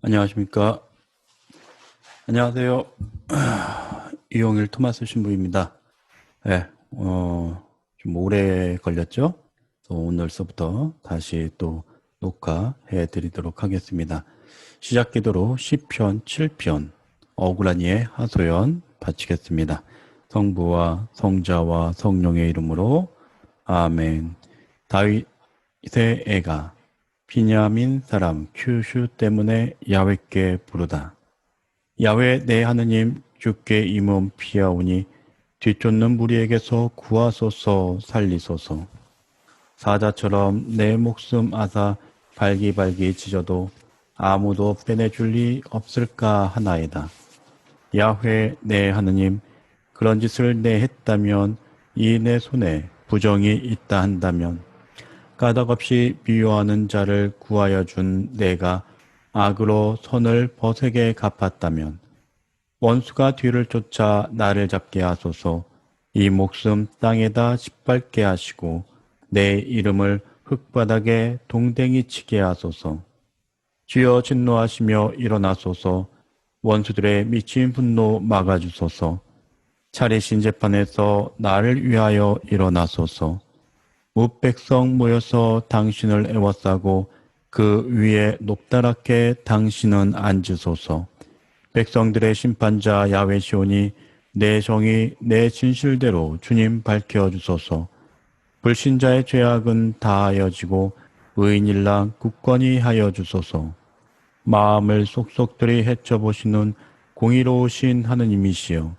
안녕하십니까. 안녕하세요. 이용일 토마스 신부입니다. 네, 좀 오래 걸렸죠? 그래서 오늘서부터 다시 또 녹화해 드리도록 하겠습니다. 시작 기도로 시편 7편 억울한 이의 하소연 바치겠습니다. 성부와 성자와 성령의 이름으로 아멘. 다윗의 애가 비냐민 사람 큐슈 때문에 야훼께 부르다. 야훼 내 하느님 주께 이 몸 피하오니 뒤쫓는 무리에게서 구하소서 살리소서. 사자처럼 내 목숨 앗아 발기발기 찢어도 아무도 빼내줄 리 없을까 하나이다. 야훼 내 하느님 그런 짓을 내 했다면 이 내 손에 부정이 있다 한다면 까닭없이 미워하는 자를 구하여 준 내가 악으로 손을 버세게 갚았다면 원수가 뒤를 쫓아 나를 잡게 하소서. 이 목숨 땅에다 짓밟게 하시고 내 이름을 흙바닥에 동댕이 치게 하소서. 주여 진노하시며 일어나소서. 원수들의 미친 분노 막아주소서. 차리신 재판에서 나를 위하여 일어나소서. 무백성 모여서 당신을 애워싸고 그 위에 높다랗게 당신은 앉으소서. 백성들의 심판자 야훼시오니 내 정의 내 진실대로 주님 밝혀주소서. 불신자의 죄악은 다하여지고 의인일랑 굳건히 하여 주소서. 마음을 속속들이 헤쳐보시는 공의로우신 하느님이시여.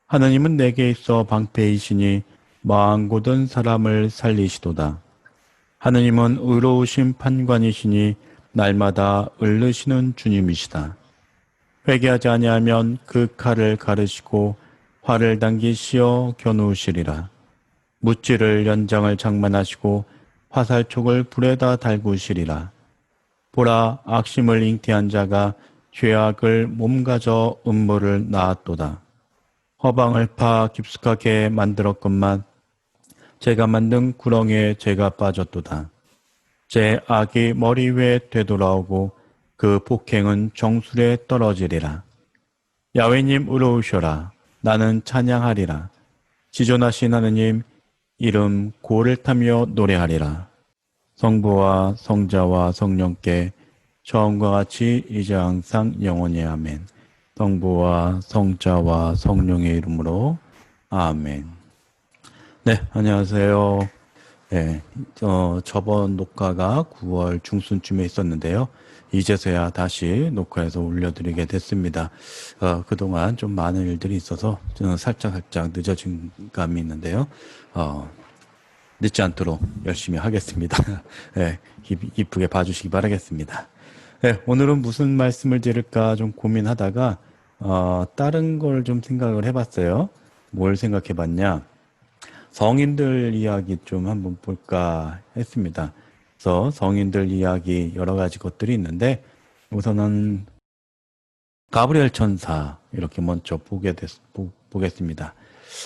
하느님은 내게 있어 방패이시니 마음 고든 사람을 살리시도다. 하느님은 의로우신 판관이시니 날마다 을르시는 주님이시다. 회개하지 아니하면 그 칼을 가르시고 활을 당기시어 겨누시리라. 무찌를 연장을 장만하시고 화살촉을 불에다 달구시리라. 보라, 악심을 잉태한 자가 죄악을 몸가져 음모를 낳았도다. 허방을 파 깊숙하게 만들었건만 제가 만든 구렁이에 제가 빠졌도다. 제 악이 머리 위에 되돌아오고 그 폭행은 정술에 떨어지리라. 야훼님 의로우셔라. 나는 찬양하리라. 지존하신 하느님 이름 고를 타며 노래하리라. 성부와 성자와 성령께 처음과 같이 이제 항상 영원히 아멘. 성부와 성자와 성령의 이름으로 아멘. 네, 안녕하세요. 네, 저번 녹화가 9월 중순쯤에 있었는데요. 이제서야 다시 녹화해서 올려드리게 됐습니다. 그동안 좀 많은 일들이 있어서 살짝 늦어진 감이 있는데요. 늦지 않도록 열심히 하겠습니다. 네, 이쁘게 봐주시기 바라겠습니다. 네, 오늘은 무슨 말씀을 드릴까 좀 고민하다가 다른 걸 좀 생각을 해봤어요. 뭘 생각해봤냐? 성인들 이야기 좀 한번 볼까 했습니다. 그래서 성인들 이야기 여러 가지 것들이 있는데 우선은 가브리엘 천사 이렇게 먼저 보겠습니다.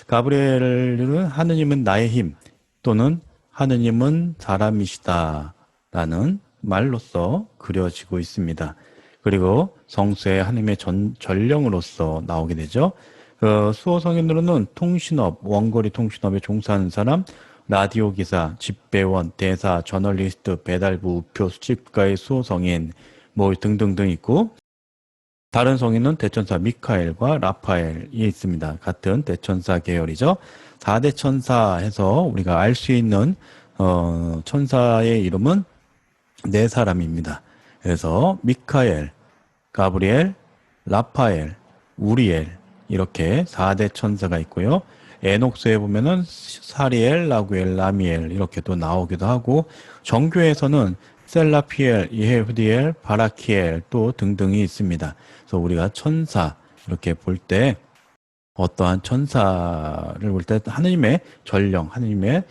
가브리엘은 하느님은 나의 힘 또는 하느님은 사람이시다 라는 말로써 그려지고 있습니다. 그리고 성수의 하느님의 전령으로서 나오게 되죠. 수호 성인으로는 통신업, 원거리 통신업에 종사하는 사람, 라디오 기사, 집배원, 대사, 저널리스트, 배달부, 우표, 수집가의 수호 성인 뭐 등등등 있고 다른 성인은 대천사 미카엘과 라파엘이 있습니다. 같은 대천사 계열이죠. 4대 천사 해서 우리가 알 수 있는 천사의 이름은 네 사람입니다. 그래서 미카엘, 가브리엘, 라파엘, 우리엘 이렇게 4대 천사가 있고요. 에녹스에 보면은 사리엘, 라구엘, 라미엘 이렇게 또 나오기도 하고 정교에서는 셀라피엘, 이헤후디엘, 바라키엘 또 등등이 있습니다. 그래서 우리가 천사 이렇게 볼 때 어떠한 천사를 볼 때 하느님의 전령, 하느님의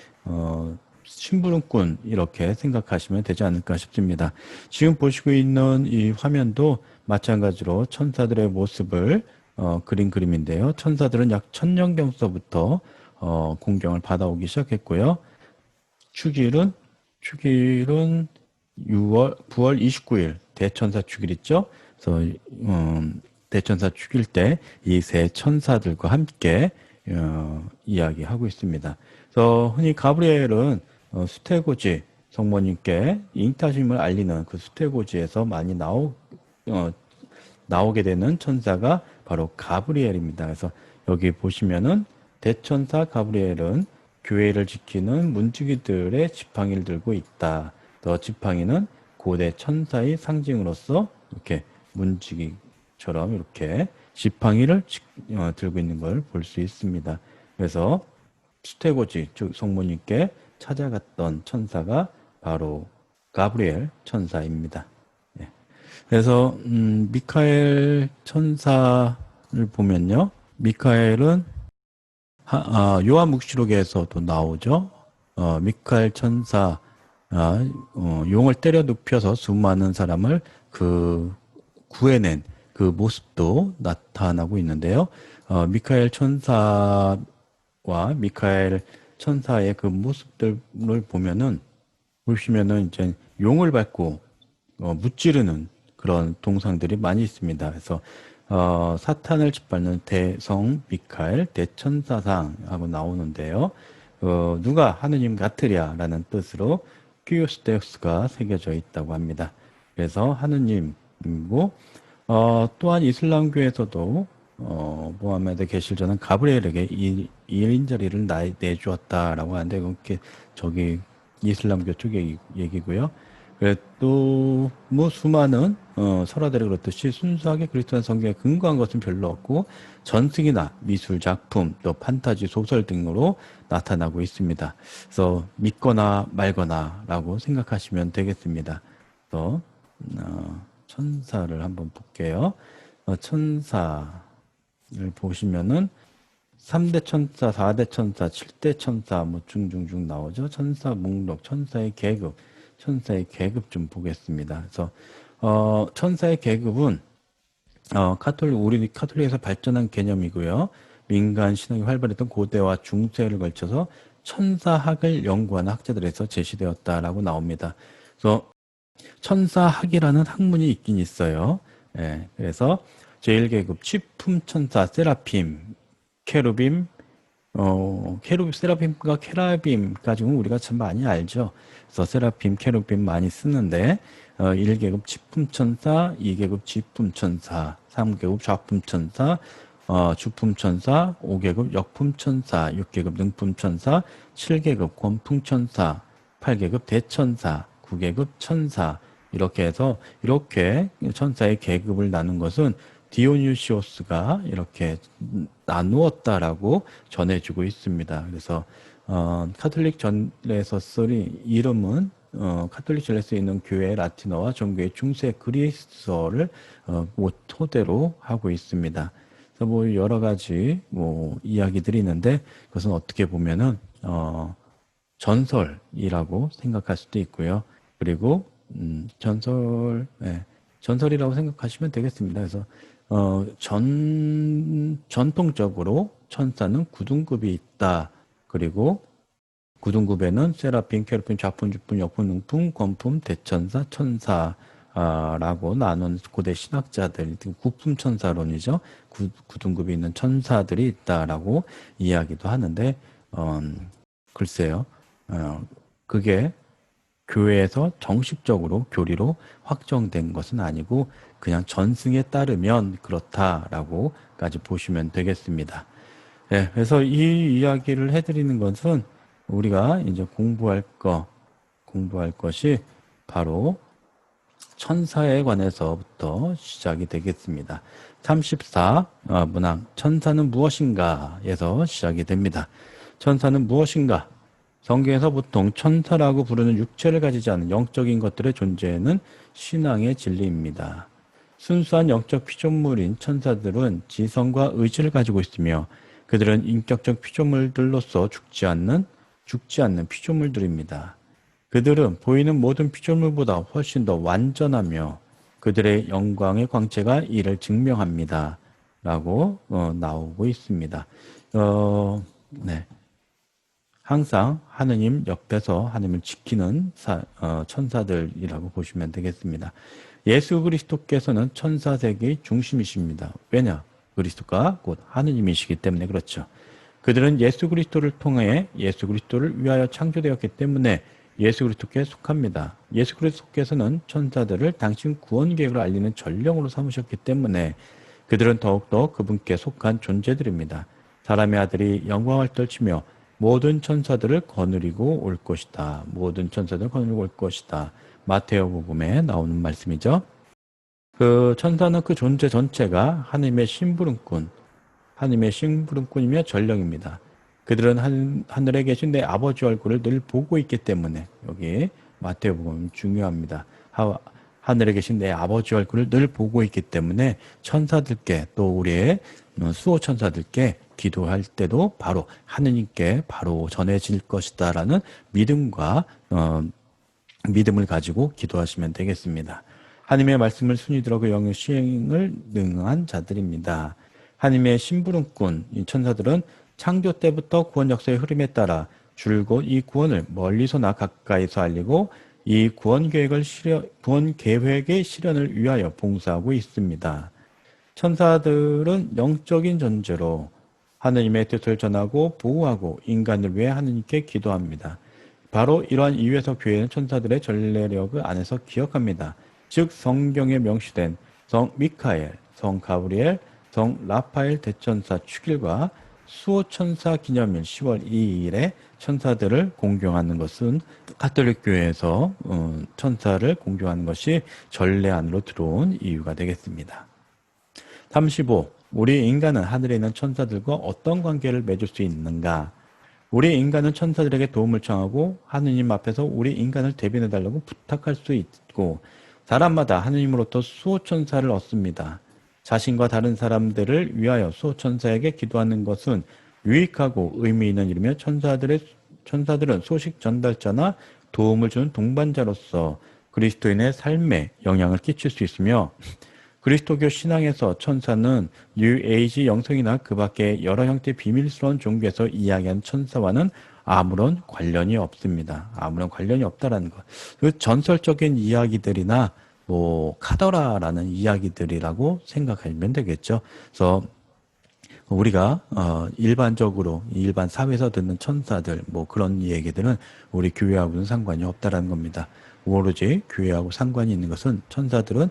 심부름꾼 이렇게 생각하시면 되지 않을까 싶습니다. 지금 보시고 있는 이 화면도 마찬가지로 천사들의 모습을 그린 그림인데요. 천사들은 약 1000년경서부터 공경을 받아오기 시작했고요. 축일은 9월 29일 대천사 축일 있죠. 그래서 대천사 죽일 때 이 세 천사들과 함께 이야기하고 있습니다. 그래서 흔히 가브리엘은 수태고지 성모님께 잉타심을 알리는 그 수태고지에서 많이 나오게 되는 천사가 바로 가브리엘입니다. 그래서 여기 보시면은 대천사 가브리엘은 교회를 지키는 문지기들의 지팡이를 들고 있다. 또 지팡이는 고대 천사의 상징으로서 이렇게 문지기처럼 이렇게 지팡이를 들고 있는 걸 볼 수 있습니다. 그래서 수태고지 즉 성모님께 찾아갔던 천사가 바로 가브리엘 천사입니다. 예. 그래서 미카엘 천사를 보면요, 미카엘은 요한묵시록에서도 나오죠. 미카엘 천사 용을 때려 눕혀서 수많은 사람을 구해낸 그 모습도 나타나고 있는데요. 미카엘 천사와 미카엘 천사의 그 모습들을 보시면은 이제 용을 밟고 무찌르는 그런 동상들이 많이 있습니다. 그래서 사탄을 짓밟는 대성 미카엘 대천사상하고 나오는데요. 누가 하느님 같으랴라는 뜻으로 kyrios 새겨져 있다고 합니다. 그래서 하느님이고 또한 이슬람교에서도 모하메드 계실 전은 가브리엘에게 이 일인자리를 내주었다라고 하는데 그게 저기 이슬람교 쪽 얘기고요. 또 뭐 수많은 설화들이 그렇듯이 순수하게 그리스도인 성경에 근거한 것은 별로 없고 전승이나 미술 작품 또 판타지 소설 등으로 나타나고 있습니다. 그래서 믿거나 말거나라고 생각하시면 되겠습니다. 또 천사를 한번 볼게요. 천사를 보시면은 3대 천사, 4대 천사, 7대 천사 뭐 중중중 나오죠. 천사 목록, 천사의 계급 좀 보겠습니다. 그래서 천사의 계급은 우리 카톨릭에서 발전한 개념이고요. 민간 신학이 활발했던 고대와 중세를 걸쳐서 천사학을 연구하는 학자들에서 제시되었다라고 나옵니다. 그래서 천사학이라는 학문이 있긴 있어요. 예, 그래서 제1계급 취품천사 세라핌, 케루빔, 세라핌과 케라빔까지는 우리가 참 많이 알죠. 그래서 세라핌, 케루빔 많이 쓰는데 1계급 취품천사, 2계급 지품천사, 3계급 좌품천사, 주품천사, 5계급 역품천사, 6계급 능품천사, 7계급 권풍천사, 8계급 대천사, 9계급 천사 이렇게 해서 이렇게 천사의 계급을 나눈 것은 디오뉴시오스가 이렇게 나누었다라고 전해주고 있습니다. 그래서 카톨릭 전례에서 쓰인 이름은 카톨릭 전례에 쓰이는 교회 라틴어와 종교의 중세 그리스어를 토대로 하고 있습니다. 그래서 뭐 여러 가지 뭐 이야기들이 있는데 그것은 어떻게 보면은 전설이라고 생각할 수도 있고요. 그리고 전설이라고 생각하시면 되겠습니다. 그래서 전통적으로 천사는 9등급이 있다. 그리고 9등급에는 세라핌, 케루빔, 좌품, 주품, 역품, 능품, 권품, 대천사, 천사라고 나눈 고대 신학자들, 구품 천사론이죠. 9등급이 있는 천사들이 있다라고 이야기도 하는데, 글쎄요. 그게 교회에서 정식적으로 교리로 확정된 것은 아니고 그냥 전승에 따르면 그렇다라고까지 보시면 되겠습니다. 네, 그래서 이 이야기를 해드리는 것은 우리가 이제 공부할 것이 바로 천사에 관해서부터 시작이 되겠습니다. 34 문항 천사는 무엇인가에서 시작이 됩니다. 천사는 무엇인가? 성경에서 보통 천사라고 부르는 육체를 가지지 않은 영적인 것들의 존재는 신앙의 진리입니다. 순수한 영적 피조물인 천사들은 지성과 의지를 가지고 있으며 그들은 인격적 피조물들로서 죽지 않는 피조물들입니다. 그들은 보이는 모든 피조물보다 훨씬 더 완전하며 그들의 영광의 광채가 이를 증명합니다. 라고 나오고 있습니다. 네. 항상 하느님 옆에서 하느님을 지키는 천사들이라고 보시면 되겠습니다. 예수 그리스도께서는 천사 세계의 중심이십니다. 왜냐? 그리스도가 곧 하느님이시기 때문에 그렇죠. 그들은 예수 그리스도를 통해 예수 그리스도를 위하여 창조되었기 때문에 예수 그리스도께 속합니다. 예수 그리스도께서는 천사들을 당신 구원 계획을 알리는 전령으로 삼으셨기 때문에 그들은 더욱더 그분께 속한 존재들입니다. 사람의 아들이 영광을 떨치며 모든 천사들을 거느리고 올 것이다. 모든 천사들을 거느리고 올 것이다. 마태복음에 나오는 말씀이죠. 그 천사는 그 존재 전체가 하나님의 심부름꾼이며 전령입니다. 그들은 하늘에 계신 내 아버지 얼굴을 늘 보고 있기 때문에 여기 마태복음 중요합니다. 하늘에 계신 내 아버지 얼굴을 늘 보고 있기 때문에 천사들께 또 우리의 수호 천사들께 기도할 때도 바로 하느님께 바로 전해질 것이다라는 믿음을 가지고 기도하시면 되겠습니다. 하나님의 말씀을 순히 들어 그 영의 시행을 능한 자들입니다. 하나님의 심부름꾼 이 천사들은 창조 때부터 구원 역사의 흐름에 따라 줄곧 이 구원을 멀리서나 가까이서 알리고 이 구원 계획의 실현을 위하여 봉사하고 있습니다. 천사들은 영적인 존재로 하느님의 뜻을 전하고 보호하고 인간을 위해 하느님께 기도합니다. 바로 이러한 이유에서 교회는 천사들의 전례력을 안에서 기억합니다. 즉 성경에 명시된 성 미카엘, 성 가브리엘, 성 라파엘 대천사 축일과 수호천사 기념일 10월 2일에 천사들을 공경하는 것은 가톨릭 교회에서 천사를 공경하는 것이 전례 안으로 들어온 이유가 되겠습니다. 35. 우리 인간은 하늘에 있는 천사들과 어떤 관계를 맺을 수 있는가? 우리 인간은 천사들에게 도움을 청하고 하느님 앞에서 우리 인간을 대변해달라고 부탁할 수 있고 사람마다 하느님으로부터 수호천사를 얻습니다. 자신과 다른 사람들을 위하여 수호천사에게 기도하는 것은 유익하고 의미 있는 일이며 천사들은 소식 전달자나 도움을 주는 동반자로서 그리스도인의 삶에 영향을 끼칠 수 있으며 그리스도교 신앙에서 천사는 뉴에이지 영성이나 그 밖의 여러 형태의 비밀스러운 종교에서 이야기하는 천사와는 아무런 관련이 없습니다. 아무런 관련이 없다라는 것. 그 전설적인 이야기들이나 카더라라는 이야기들이라고 생각하면 되겠죠. 그래서 우리가 일반적으로 일반 사회에서 듣는 천사들 그런 얘기들은 우리 교회하고는 상관이 없다라는 겁니다. 오로지 교회하고 상관이 있는 것은 천사들은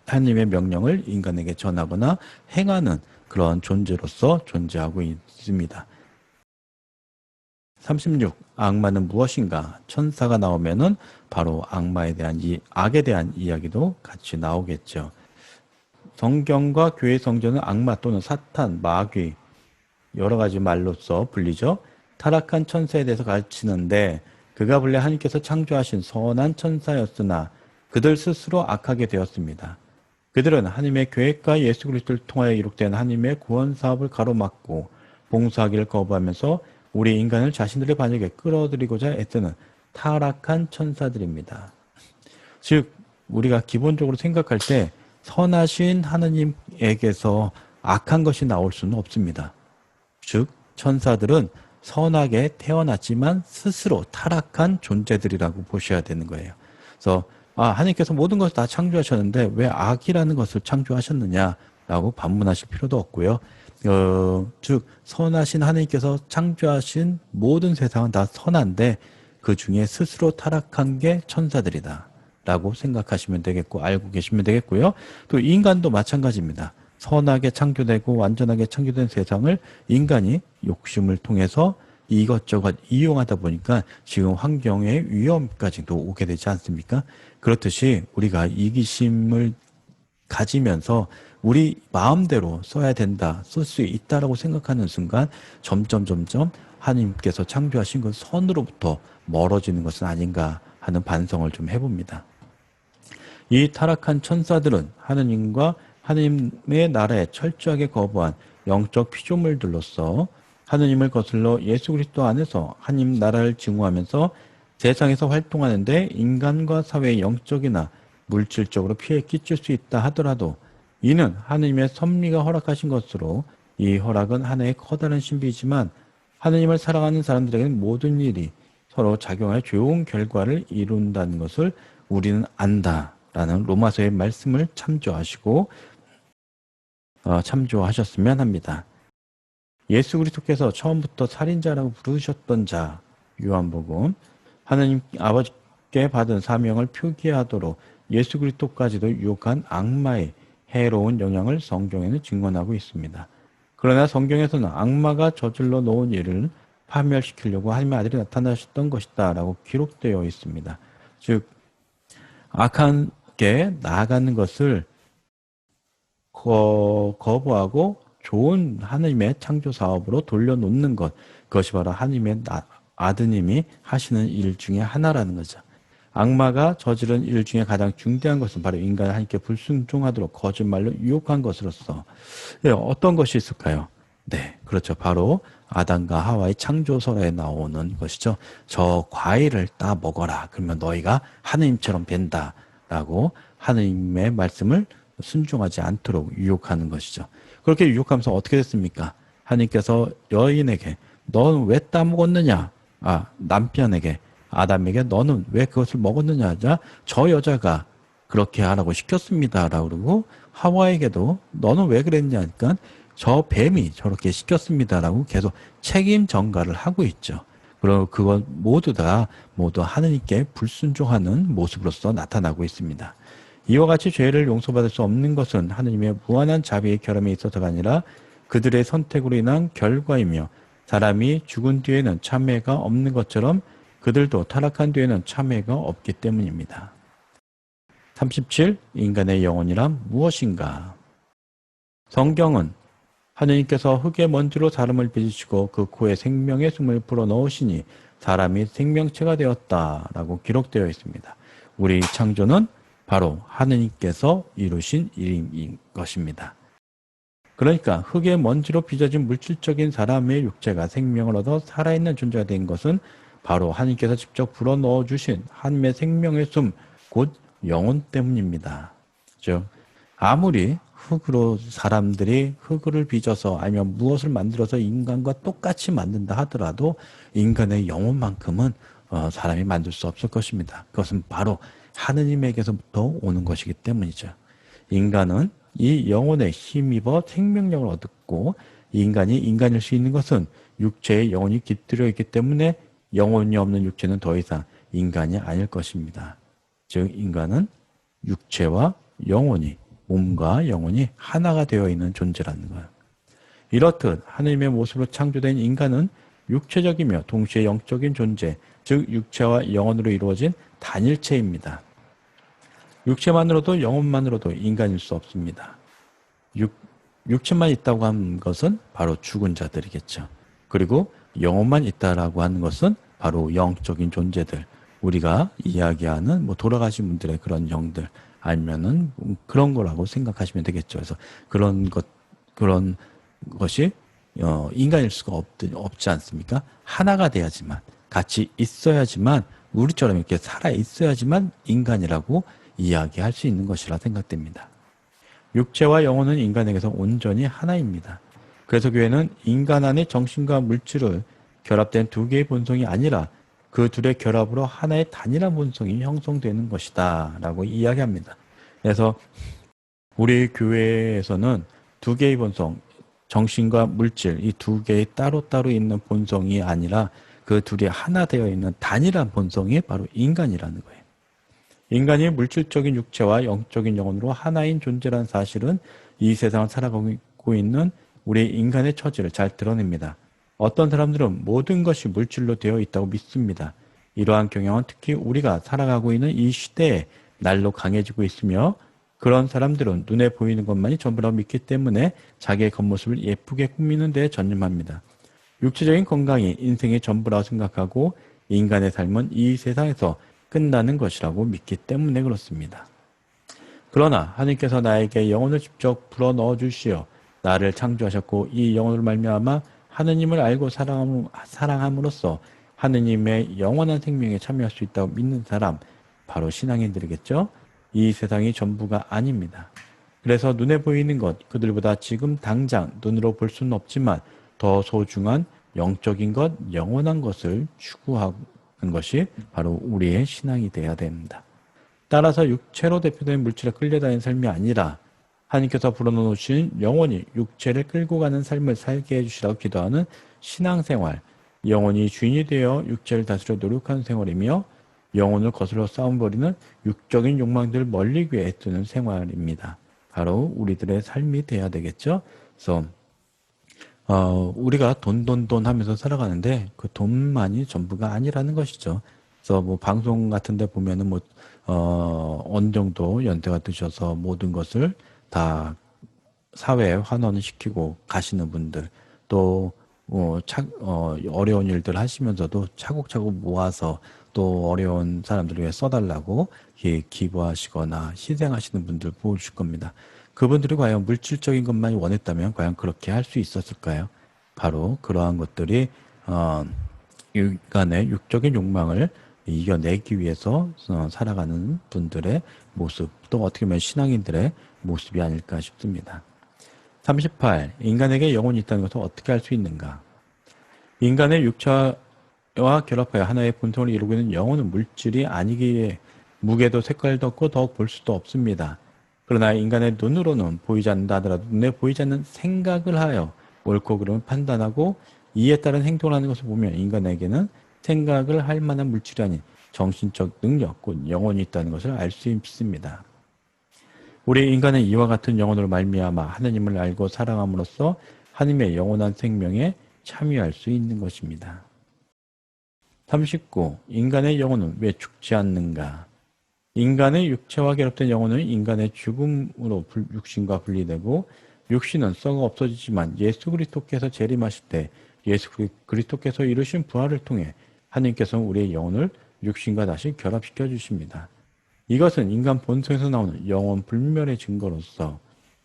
하느님의 명령을 인간에게 전하거나 행하는 그런 존재로서 존재하고 있습니다. 36. 악마는 무엇인가? 천사가 나오면은 바로 악에 대한 이야기도 같이 나오겠죠. 성경과 교회 성전은 악마 또는 사탄, 마귀 여러 가지 말로써 불리죠. 타락한 천사에 대해서 가르치는데 그가 본래 하나님께서 창조하신 선한 천사였으나 그들 스스로 악하게 되었습니다. 그들은 하나님의 계획과 예수 그리스도를 통하여 이룩된 하나님의 구원 사업을 가로막고 봉사하기를 거부하면서 우리 인간을 자신들의 반역에 끌어들이고자 애쓰는 타락한 천사들입니다. 즉 우리가 기본적으로 생각할 때 선하신 하느님에게서 악한 것이 나올 수는 없습니다. 즉 천사들은 선하게 태어났지만 스스로 타락한 존재들이라고 보셔야 되는 거예요. 그래서 하나님께서 모든 것을 다 창조하셨는데 왜 악이라는 것을 창조하셨느냐라고 반문하실 필요도 없고요. 즉 선하신 하나님께서 창조하신 모든 세상은 다 선한데 그 중에 스스로 타락한 게 천사들이다 라고 생각하시면 되겠고 알고 계시면 되겠고요. 또 인간도 마찬가지입니다. 선하게 창조되고 완전하게 창조된 세상을 인간이 욕심을 통해서 이것저것 이용하다 보니까 지금 환경의 위험까지도 오게 되지 않습니까? 그렇듯이 우리가 이기심을 가지면서 우리 마음대로 써야 된다, 쓸 수 있다라고 생각하는 순간 점점 하나님께서 창조하신 그 선으로부터 멀어지는 것은 아닌가 하는 반성을 좀 해봅니다. 이 타락한 천사들은 하느님과 하느님의 나라에 철저하게 거부한 영적 피조물들로서 하느님을 거슬러 예수 그리스도 안에서 하느님 나라를 증오하면서 세상에서 활동하는데 인간과 사회의 영적이나 물질적으로 피해 끼칠 수 있다 하더라도 이는 하느님의 섭리가 허락하신 것으로 이 허락은 하나의 커다란 신비이지만 하느님을 사랑하는 사람들에게는 모든 일이 서로 작용하여 좋은 결과를 이룬다는 것을 우리는 안다라는 로마서의 말씀을 참조하셨으면 합니다. 예수 그리스도께서 처음부터 살인자라고 부르셨던 자, 요한복음, 하나님 아버지께 받은 사명을 표기하도록 예수 그리스도까지도 유혹한 악마의 해로운 영향을 성경에는 증언하고 있습니다. 그러나 성경에서는 악마가 저질러 놓은 일을 파멸시키려고 하나님의 아들이 나타나셨던 것이다 라고 기록되어 있습니다. 즉 악한 게 나아가는 것을 거부하고 좋은 하나님의 창조 사업으로 돌려놓는 것, 그것이 바로 하나님의 아드님이 하시는 일 중에 하나라는 거죠. 악마가 저지른 일 중에 가장 중대한 것은 바로 인간을 하나님께 불순종하도록 거짓말로 유혹한 것으로서 어떤 것이 있을까요? 네, 그렇죠. 바로 아담과 하와의 창조설에 나오는 것이죠. 저 과일을 따 먹어라. 그러면 너희가 하느님처럼 된다라고 하느님의 말씀을 순종하지 않도록 유혹하는 것이죠. 그렇게 유혹하면서 어떻게 됐습니까? 하나님께서 여인에게 너는 왜 따먹었느냐? 남편에게 아담에게 너는 왜 그것을 먹었느냐 하자 저 여자가 그렇게 하라고 시켰습니다. 라고 그러고 하와에게도 너는 왜 그랬냐 하니까 저 뱀이 저렇게 시켰습니다. 라고 계속 책임 전가를 하고 있죠. 그리고 그건 모두 하느님께 불순종하는 모습으로서 나타나고 있습니다. 이와 같이 죄를 용서받을 수 없는 것은 하느님의 무한한 자비의 결함에 있어서가 아니라 그들의 선택으로 인한 결과이며 사람이 죽은 뒤에는 참회가 없는 것처럼 그들도 타락한 뒤에는 참회가 없기 때문입니다. 37. 인간의 영혼이란 무엇인가? 성경은 하느님께서 흙의 먼지로 사람을 빚으시고 그 코에 생명의 숨을 불어넣으시니 사람이 생명체가 되었다라고 기록되어 있습니다. 우리 창조는 바로 하느님께서 이루신 일인 것입니다. 그러니까 흙의 먼지로 빚어진 물질적인 사람의 육체가 생명을 얻어 살아있는 존재가 된 것은 바로 하느님께서 직접 불어넣어 주신 하나님의 생명의 숨, 곧 영혼 때문입니다. 즉 아무리 사람들이 흙을 빚어서 아니면 무엇을 만들어서 인간과 똑같이 만든다 하더라도 인간의 영혼만큼은 사람이 만들 수 없을 것입니다. 그것은 바로 하느님에게서부터 오는 것이기 때문이죠. 인간은 이 영혼에 힘입어 생명력을 얻고 인간이 인간일 수 있는 것은 육체에 영혼이 깃들여 있기 때문에 영혼이 없는 육체는 더 이상 인간이 아닐 것입니다. 즉 인간은 육체와 영혼이 몸과 영혼이 하나가 되어 있는 존재라는 거예요. 이렇듯 하느님의 모습으로 창조된 인간은 육체적이며 동시에 영적인 존재, 즉 육체와 영혼으로 이루어진 단일체입니다. 육체만으로도 영혼만으로도 인간일 수 없습니다. 육체만 있다고 하는 것은 바로 죽은 자들이겠죠. 그리고 영혼만 있다라고 하는 것은 바로 영적인 존재들, 우리가 이야기하는 돌아가신 분들의 그런 영들, 아니면은 그런 거라고 생각하시면 되겠죠. 그래서 그런 것이 인간일 수가 없지 않습니까? 하나가 돼야지만, 같이 있어야지만, 우리처럼 이렇게 살아 있어야지만 인간이라고 이야기할 수 있는 것이라 생각됩니다. 육체와 영혼은 인간에게서 온전히 하나입니다. 그래서 교회는 인간 안의 정신과 물질을 결합된 두 개의 본성이 아니라 그 둘의 결합으로 하나의 단일한 본성이 형성되는 것이다 라고 이야기합니다. 그래서 우리 교회에서는 두 개의 본성, 정신과 물질, 이 두 개의 따로따로 있는 본성이 아니라 그 둘이 하나 되어 있는 단일한 본성이 바로 인간이라는 거예요. 인간이 물질적인 육체와 영적인 영혼으로 하나인 존재라는 사실은 이 세상을 살아가고 있는 우리 인간의 처지를 잘 드러냅니다. 어떤 사람들은 모든 것이 물질로 되어 있다고 믿습니다. 이러한 경향은 특히 우리가 살아가고 있는 이 시대에 날로 강해지고 있으며 그런 사람들은 눈에 보이는 것만이 전부라고 믿기 때문에 자기의 겉모습을 예쁘게 꾸미는 데 전념합니다. 육체적인 건강이 인생의 전부라고 생각하고 인간의 삶은 이 세상에서 끝나는 것이라고 믿기 때문에 그렇습니다. 그러나 하나님께서 나에게 영혼을 직접 불어넣어 주시어 나를 창조하셨고 이 영혼으로 말미암아 하느님을 알고 사랑함으로써 하느님의 영원한 생명에 참여할 수 있다고 믿는 사람, 바로 신앙인들이겠죠. 이 세상이 전부가 아닙니다. 그래서 눈에 보이는 것, 그들보다 지금 당장 눈으로 볼 수는 없지만 더 소중한 영적인 것, 영원한 것을 추구하는 것이 바로 우리의 신앙이 되어야 됩니다. 따라서 육체로 대표되는 물질에 끌려다니는 삶이 아니라 하나님께서 불어넣으신 영원히 육체를 끌고 가는 삶을 살게 해주시라고 기도하는 신앙생활, 영원히 주인이 되어 육체를 다스려 노력하는 생활이며 영혼을 거슬러 싸움버리는 육적인 욕망들을 멀리 위해 애쓰는 생활입니다. 바로 우리들의 삶이 돼야 되겠죠. 그래서 우리가 돈 하면서 살아가는데 그 돈만이 전부가 아니라는 것이죠. 그래서 뭐 방송 같은 데 보면은 어느 정도 연세가 드셔서 모든 것을 다 사회에 환원을 시키고 가시는 분들, 또 어려운 일들 하시면서도 차곡차곡 모아서 또 어려운 사람들을 위해 써달라고 기부하시거나 희생하시는 분들 보실 겁니다. 그분들이 과연 물질적인 것만 원했다면 과연 그렇게 할 수 있었을까요? 바로 그러한 것들이 인간의 육적인 욕망을 이겨내기 위해서 살아가는 분들의 모습, 또 어떻게 보면 신앙인들의 모습이 아닐까 싶습니다. 38. 인간에게 영혼이 있다는 것을 어떻게 알 수 있는가? 인간의 육체와 결합하여 하나의 본성을 이루고 있는 영혼은 물질이 아니기에 무게도 색깔도 없고 더욱 볼 수도 없습니다. 그러나 인간의 눈으로는 보이지 않는다 하더라도 눈에 보이지 않는 생각을 하여 옳고 그름을 판단하고 이에 따른 행동을 하는 것을 보면 인간에게는 생각을 할 만한 물질이 아닌 정신적 능력, 곧 영혼이 있다는 것을 알 수 있습니다. 우리 인간은 이와 같은 영혼으로 말미암아 하나님을 알고 사랑함으로써 하나님의 영원한 생명에 참여할 수 있는 것입니다. 39. 인간의 영혼은 왜 죽지 않는가? 인간의 육체와 결합된 영혼은 인간의 죽음으로 육신과 분리되고 육신은 썩어 없어지지만 예수 그리스도께서 재림하실 때 예수 그리스도께서 이루신 부활을 통해 하나님께서는 우리의 영혼을 육신과 다시 결합시켜 주십니다. 이것은 인간 본성에서 나오는 영혼 불멸의 증거로서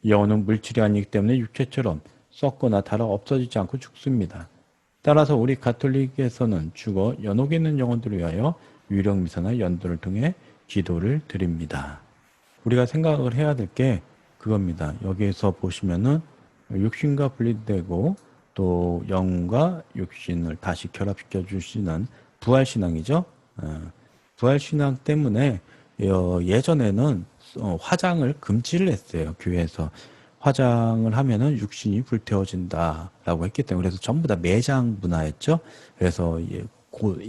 영혼은 물질이 아니기 때문에 육체처럼 썩거나 닳아 없어지지 않고 죽습니다. 따라서 우리 가톨릭에서는 죽어 연옥에 있는 영혼들을 위하여 유령미사나 연도를 통해 기도를 드립니다. 우리가 생각을 해야 될 게 그겁니다. 여기에서 보시면은 육신과 분리되고 또 영과 육신을 다시 결합시켜 주시는 부활신앙이죠. 부활신앙 때문에 예전에는 화장을 금지를 했어요. 교회에서. 화장을 하면은 육신이 불태워진다라고 했기 때문에 그래서 전부 다 매장 문화였죠. 그래서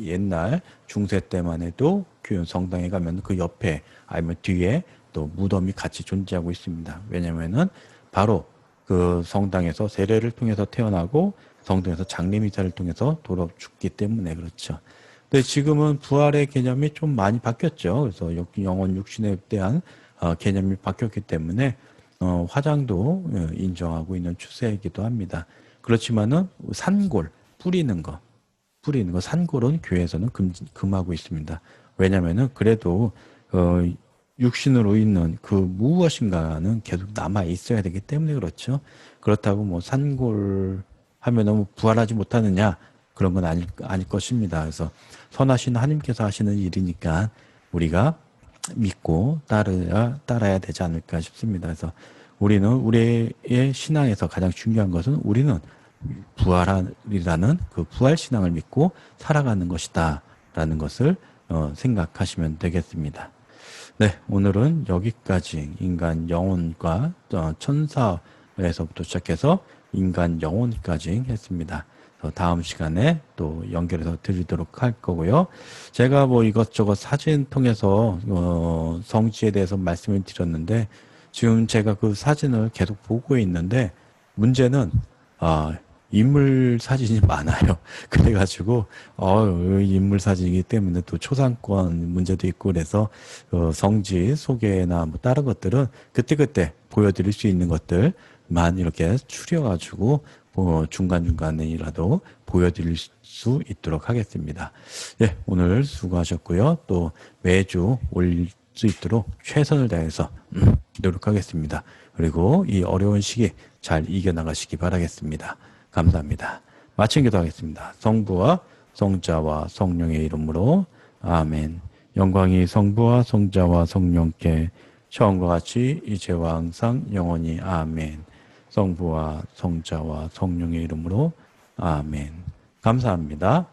옛날 중세 때만 해도 성당에 가면 그 옆에 아니면 뒤에 또 무덤이 같이 존재하고 있습니다. 왜냐면은 바로 그 성당에서 세례를 통해서 태어나고 성당에서 장례미사를 통해서 돌아 죽기 때문에 그렇죠. 근데 지금은 부활의 개념이 좀 많이 바뀌었죠. 그래서 영혼 육신에 대한 개념이 바뀌었기 때문에 화장도 인정하고 있는 추세이기도 합니다. 그렇지만은 산골 뿌리는 거 산골은 교회에서는 금하고 있습니다. 왜냐면은 그래도 육신으로 있는 그 무엇인가는 계속 남아 있어야 되기 때문에 그렇죠. 그렇다고 뭐 산골 하면 너무 부활하지 못하느냐 그런 건 아닐 것입니다. 그래서 선하신 하나님께서 하시는 일이니까 우리가 믿고 따라야 되지 않을까 싶습니다. 그래서 우리는 우리의 신앙에서 가장 중요한 것은 우리는 부활이라는 그 부활 신앙을 믿고 살아가는 것이다라는 것을 생각하시면 되겠습니다. 네, 오늘은 여기까지 인간 영혼과 천사에서부터 시작해서 인간 영혼까지 했습니다. 다음 시간에 또 연결해서 드리도록 할 거고요. 제가 뭐 이것저것 사진 통해서 성지에 대해서 말씀을 드렸는데 지금 제가 그 사진을 계속 보고 있는데 문제는 인물 사진이 많아요. 그래가지고 인물 사진이기 때문에 또 초상권 문제도 있고 그래서 성지 소개나 뭐 다른 것들은 그때그때 보여드릴 수 있는 것들만 이렇게 추려가지고 중간중간에라도 보여드릴 수 있도록 하겠습니다. 예, 오늘 수고하셨고요. 또 매주 올릴 수 있도록 최선을 다해서 노력하겠습니다. 그리고 이 어려운 시기 잘 이겨나가시기 바라겠습니다. 감사합니다. 마친 기도하겠습니다. 성부와 성자와 성령의 이름으로 아멘. 영광이 성부와 성자와 성령께 처음과 같이 이제와 항상 영원히 아멘. 성부와 성자와 성령의 이름으로 아멘. 감사합니다.